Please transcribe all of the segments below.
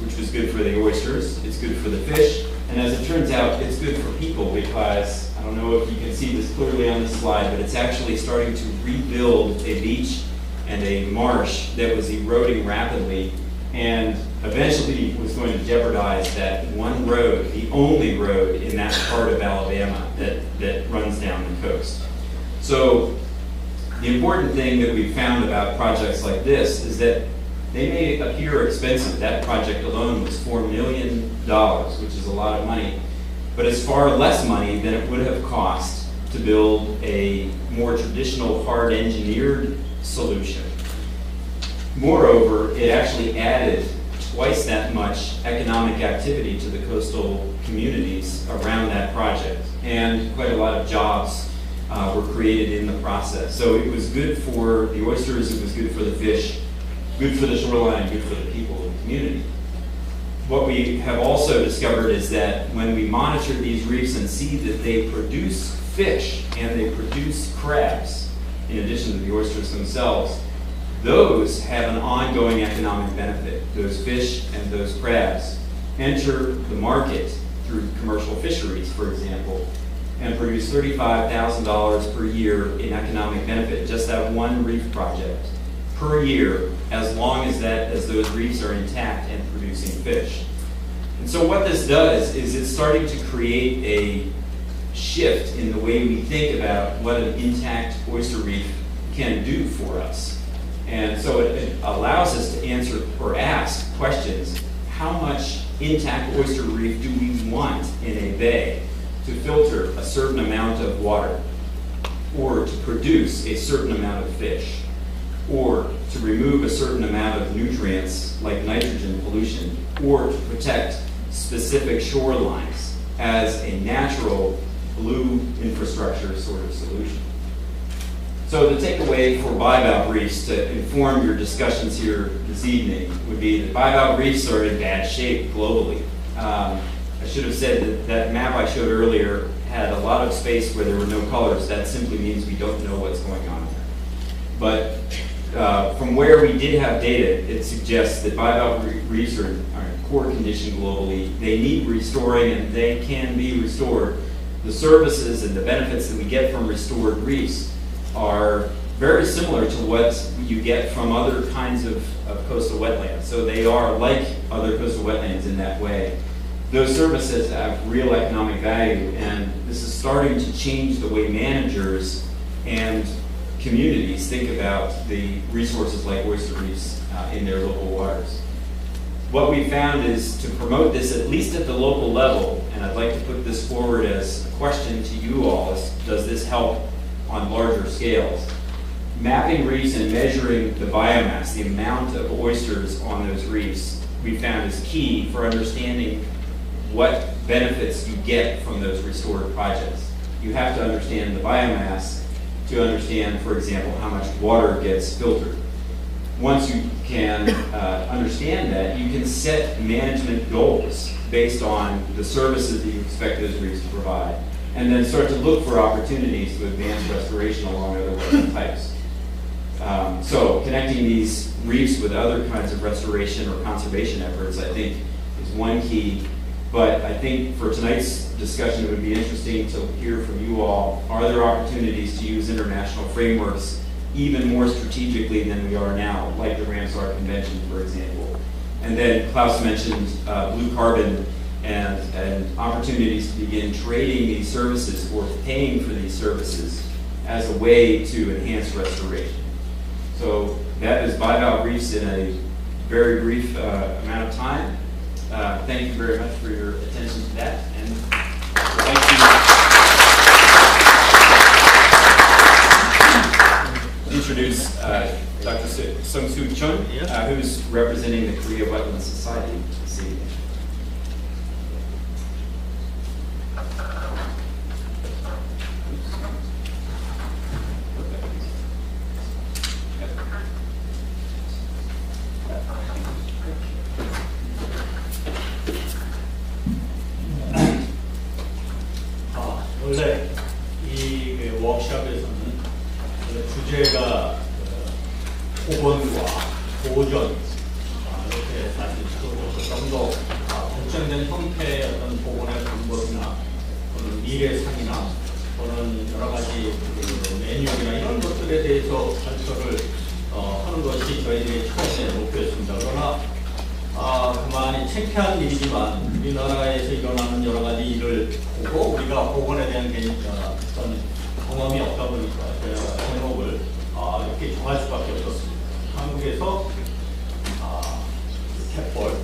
which was good for the oysters, it's good for the fish, and as it turns out, it's good for people because, I don't know if you can see this clearly on this slide, but it's actually starting to rebuild a beach and a marsh that was eroding rapidly and eventually was going to jeopardize that one road, the only road in that part of Alabama that runs down the coast. So the important thing that we've found about projects like this is that they may appear expensive. That project alone was $4 million, which is a lot of money, but it's far less money than it would have cost to build a more traditional hard engineered solution. Moreover, it actually added twice that much economic activity to the coastal communities around that project, and quite a lot of jobs were created in the process. So it was good for the oysters, it was good for the fish, good for the shoreline, good for the people in the community. What we have also discovered is that when we monitor these reefs and see that they produce fish and they produce crabs, in addition to the oysters themselves, those have an ongoing economic benefit. Those fish and those crabs enter the market through commercial fisheries, for example, and produce $35,000 per year in economic benefit, just that one reef project per year, as long as those reefs are intact and producing fish. And so what this does is it's starting to create a shift in the way we think about what an intact oyster reef can do for us. And so it allows us to answer or ask questions. How much intact oyster reef do we want in a bay to filter a certain amount of water, or to produce a certain amount of fish, or to remove a certain amount of nutrients like nitrogen pollution, or to protect specific shorelines as a natural blue infrastructure sort of solution? So the takeaway for bivalve reefs to inform your discussions here this evening would be that bivalve reefs are in bad shape globally. I should have said that that map I showed earlier had a lot of space where there were no colors. That simply means we don't know what's going on there. But from where we did have data, it suggests that bivalve reefs are in poor condition globally. They need restoring, and they can be restored. The services and the benefits that we get from restored reefs are very similar to what you get from other kinds of coastal wetlands. So they are like other coastal wetlands in that way. Those services have real economic value, and this is starting to change the way managers and communities think about the resources like oyster reefs in their local waters. What we found is to promote this, at least at the local level, and I'd like to put this forward as a question to you all, is does this help on larger scales? Mapping reefs and measuring the biomass, the amount of oysters on those reefs, we found is key for understanding what benefits you get from those restored projects. You have to understand the biomass to understand, for example, how much water gets filtered. Once you can understand that, you can set management goals based on the services that you expect those reefs to provide, and then start to look for opportunities to advance restoration along other wetland types. So connecting these reefs with other kinds of restoration or conservation efforts, I think, is one key. But I think for tonight's discussion, it would be interesting to hear from you all. Are there opportunities to use international frameworks even more strategically than we are now, like the Ramsar Convention, for example? And then Klaus mentioned blue carbon and opportunities to begin trading these services or paying for these services as a way to enhance restoration. So that is bivalve reefs in a very brief amount of time. Thank you very much for your attention to that, and I'd like to introduce Dr. Sung-Soo Chun, who's representing the Korea Wetlands Society this evening. 원래 이 워크숍에서는 주제가 복원과 보존 이렇게 사실 좀더 결정된 형태의 어떤 복원의 방법이나 또는 미래상이나 또는 여러 가지 매뉴얼이나 이런 것들에 대해서 발표를 하는 것이 저희들의 처음의 목표였습니다. 그러나 그만이 창피한 일이지만 우리나라에서 일어나는 여러 가지 일을 보고 우리가 복원에 대한 어떤 경험이 없다 보니까 제가 제목을 이렇게 정할 수밖에 없었습니다. 한국에서 갯벌,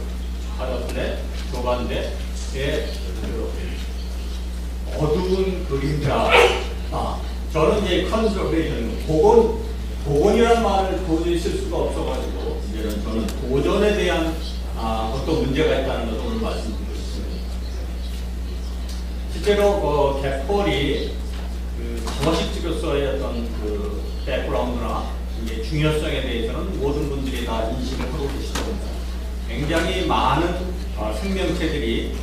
바다플랫, 조반대의 어두운 그림자. 저는 이제 컨서베이션, 복원이라는 말을 도저히 쓸 수가 없어가지고 이제는 저는 보존에 대한 어떤 문제가 있다는 것을 오늘 말씀드리고 있습니다. 실제로 갯벌이 서식지로서의 어떤 백그라운드나 중요성에 대해서는 모든 분들이 다 인식을 하고 계시다 봅니다. 굉장히 많은 생명체들이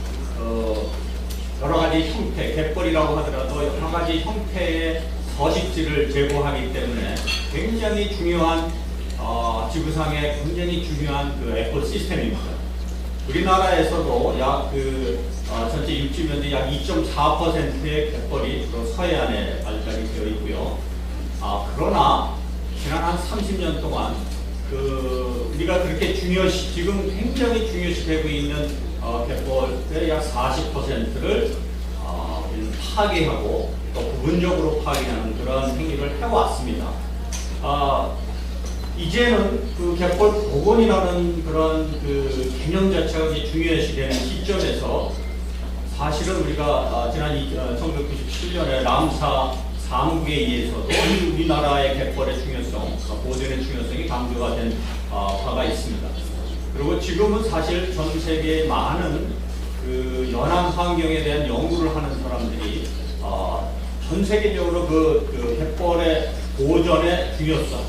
여러 가지 형태, 갯벌이라고 하더라도 여러 가지 형태의 서식지를 제공하기 때문에 굉장히 중요한 지구상의 굉장히 중요한 에코시스템입니다. 우리나라에서도 약 전체 육지면의 약 2.4%의 갯벌이 서해안에 발달이 되어 있고요. 그러나 지난 한 30년 동안 우리가 그렇게 지금 굉장히 중요시되고 있는 갯벌의 약 40%를 파괴하고 또 부분적으로 파괴하는 그런 행위를 해왔습니다. 이제는 갯벌 복원이라는 그런 개념 자체가 중요시되는 시점에서 사실은 우리가 지난 1997년에 람사 3국에 의해서도 우리나라의 갯벌의 중요성, 보존의 중요성이 강조가 된 바가 있습니다. 그리고 지금은 사실 전 세계의 많은 연안 환경에 대한 연구를 하는 사람들이 전 세계적으로 갯벌의 보존의 중요성,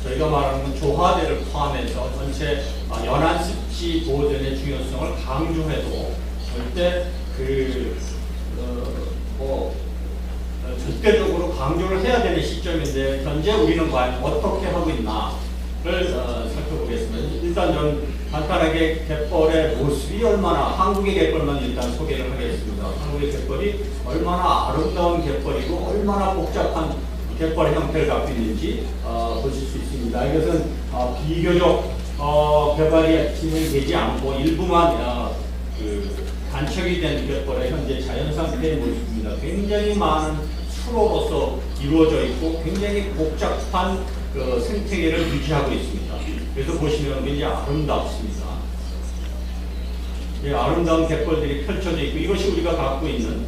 저희가 말하는 조화대를 포함해서 전체 연안 습지 보존의 중요성을 강조해도 절대 절대적으로 강조를 해야 되는 시점인데 현재 우리는 과연 어떻게 하고 있나를 살펴보겠습니다. 일단 저는 간단하게 갯벌의 모습이 얼마나, 한국의 갯벌만 일단 소개를 하겠습니다. 한국의 갯벌이 얼마나 아름다운 갯벌이고 얼마나 복잡한 갯벌 형태를 갖고 있는지 보실 수 있습니다. 이것은 비교적 개발이 진행되지 않고 일부만 간척이 된 갯벌의 현재 자연 상태의 모습입니다. 굉장히 많은 수로로서 이루어져 있고 굉장히 복잡한 생태계를 유지하고 있습니다. 그래서 보시면 굉장히 아름답습니다. 아름다운 갯벌들이 펼쳐져 있고 이것이 우리가 갖고 있는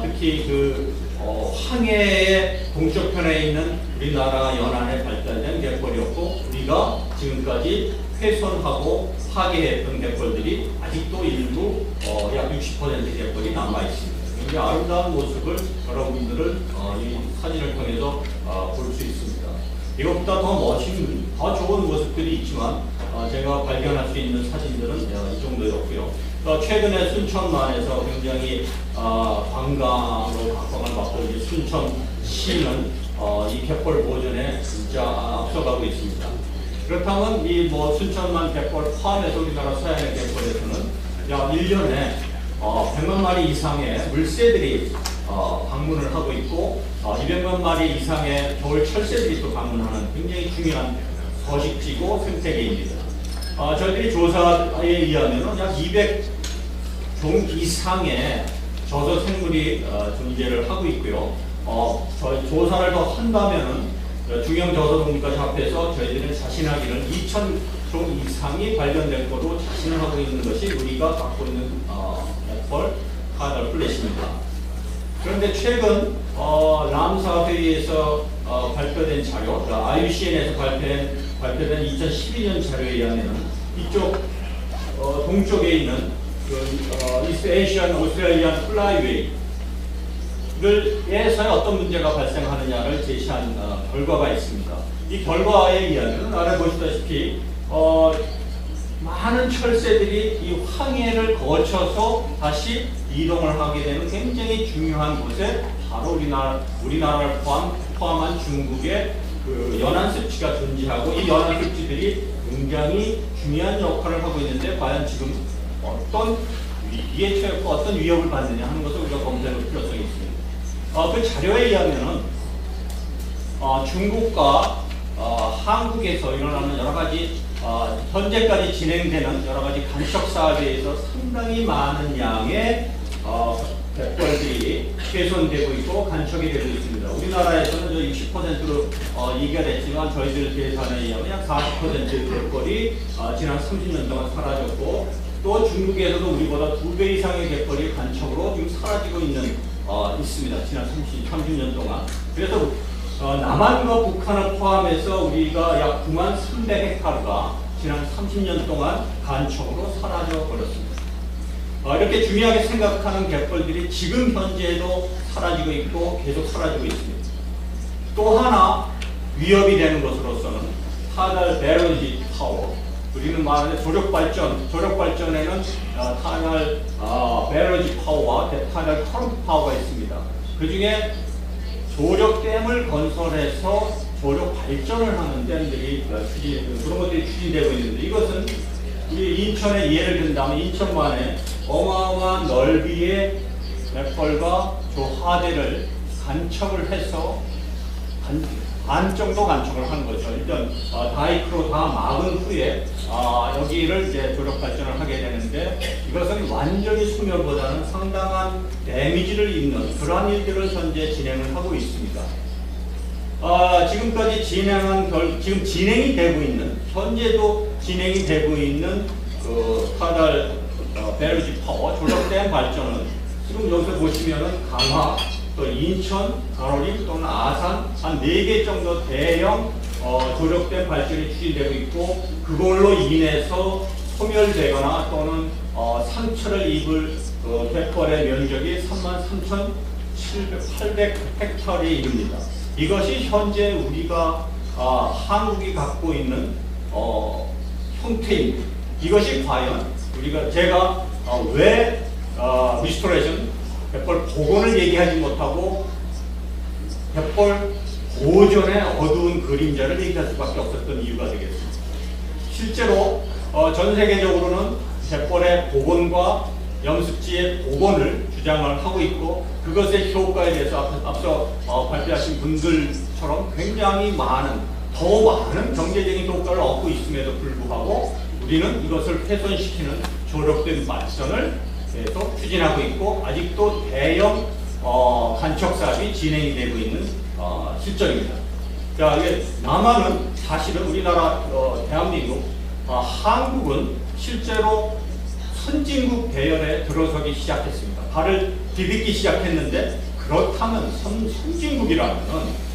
특히 황해의 동쪽편에 있는 우리나라 연안에 발달된 갯벌이었고 우리가 지금까지 훼손하고 파괴했던 갯벌들이 아직도 일부 약 60% 갯벌이 남아있습니다. 굉장히 아름다운 모습을 여러분들은 이 사진을 통해서 볼 수 있습니다. 이것보다 더 멋진, 더 좋은 모습들이 있지만 제가 발견할 수 있는 사진들은 이 정도였고요. 최근에 순천만에서 굉장히 관광으로 각광을 받고 이제 순천시는 이 갯벌 보존에 진짜 앞서가고 있습니다. 그렇다면 이 순천만 갯벌 포함해서 우리나라 서해안의 갯벌에서는 약 1년에 100만 마리 이상의 물새들이 방문을 하고 있고 200만 마리 이상의 겨울 철새들이 또 방문하는 굉장히 중요한 서식지고 생태계입니다. 저희들이 조사에 의하면 약 200종 이상의 저서 생물이 존재를 하고 있고요. 저희 조사를 더 한다면은 중형 저서동물까지 합해서 저희들은 자신하기를 2,000종 이상이 발견될 거로 자신을 하고 있는 것이 우리가 갖고 있는 갯벌 카달 플랫입니다. 그런데 최근 람사 회의에서 발표된 자료, IUCN에서 발표된 2012년 자료에 의하면 이쪽 동쪽에 있는 이스트 에이시안 오스트레일리안 플라이웨이를 에서의 어떤 문제가 발생하느냐를 제시한 결과가 있습니다. 이 결과에 의하면 아래 보시다시피 많은 철새들이 이 황해를 거쳐서 다시 이동을 하게 되는 굉장히 중요한 곳에 바로 우리나라를 포함한 중국의 연안 습지가 존재하고 이 연안 습지들이 굉장히 중요한 역할을 하고 있는데 과연 지금 어떤 위기에 처했고 어떤 위협을 받느냐 하는 것을 우리가 검토해 볼 필요성이 있습니다. 그 자료에 의하면은 중국과 한국에서 일어나는 여러 가지 현재까지 진행되는 여러 가지 간척 사업에 의해서 상당히 많은 양의 갯벌들이 훼손되고 있고 간척이 되고 있습니다. 우리나라에서는 60%로 얘기가 됐지만 저희들 계산에 의하면 약 40% 갯벌이 지난 30년 동안 사라졌고 또 중국에서도 우리보다 2배 이상의 갯벌이 간척으로 지금 사라지고 있습니다. 지난 30년 동안. 그래서 남한과 북한을 포함해서 우리가 약 93,300헥타르가 지난 30년 동안 간척으로 사라져 버렸습니다. 이렇게 중요하게 생각하는 갯벌들이 지금 현재도 사라지고 있고 계속 사라지고 있습니다. 또 하나 위협이 되는 것으로서는 타달 배러지 파워, 우리는 말하는 조력발전에는 타달 배러지 파워와 타달 커런트 파워가 있습니다. 그 중에 조력댐을 건설해서 조력 발전을 하는 댐들이 그런 것들이 추진되고 있는데 이것은 우리 인천에 예를 든다면 인천만에 어마어마한 넓이의 갯벌과 조하대를 간척을 해서 반 정도 간척을 하는 거죠. 일단 다이크로 다 막은 후에 여기를 이제 조력 발전을 하게 되는데 이것은 완전히 소멸보다는 상당한 데미지를 입는 그러한 일들을 현재 진행을 하고 있습니다. 지금까지 지금 진행이 되고 있는 현재도 진행이 되고 있는 그 타달 배러지 파워 조력댐 발전은 지금 여기서 보시면은 강화 또 인천, 가로림 또는 아산 한 4개 정도 대형 조력댐 발전이 추진되고 있고 그걸로 인해서 소멸되거나 또는 상처를 입을 갯벌의 면적이 33,800헥타르에 이릅니다. 이것이 현재 우리가 한국이 갖고 있는 형태입니다. 이것이 과연 제가 왜 리스토레이션 갯벌 복원을 얘기하지 못하고 갯벌 보존의 어두운 그림자를 얘기할 수밖에 없었던 이유가 되겠습니다. 실제로 전 세계적으로는 갯벌의 복원과 염습지의 복원을 주장을 하고 있고 그것의 효과에 대해서 앞서 발표하신 분들처럼 굉장히 더 많은 경제적인 효과를 얻고 있음에도 불구하고 우리는 이것을 훼손시키는 조력된 발전을 계속 추진하고 있고 아직도 대형 간척 사업이 진행이 되고 있는 실정입니다. 자, 이게 남한은 사실은 우리나라 대한민국, 한국은 실제로 선진국 대열에 들어서기 시작했습니다. 발을 디딛기 시작했는데 그렇다면 선진국이라면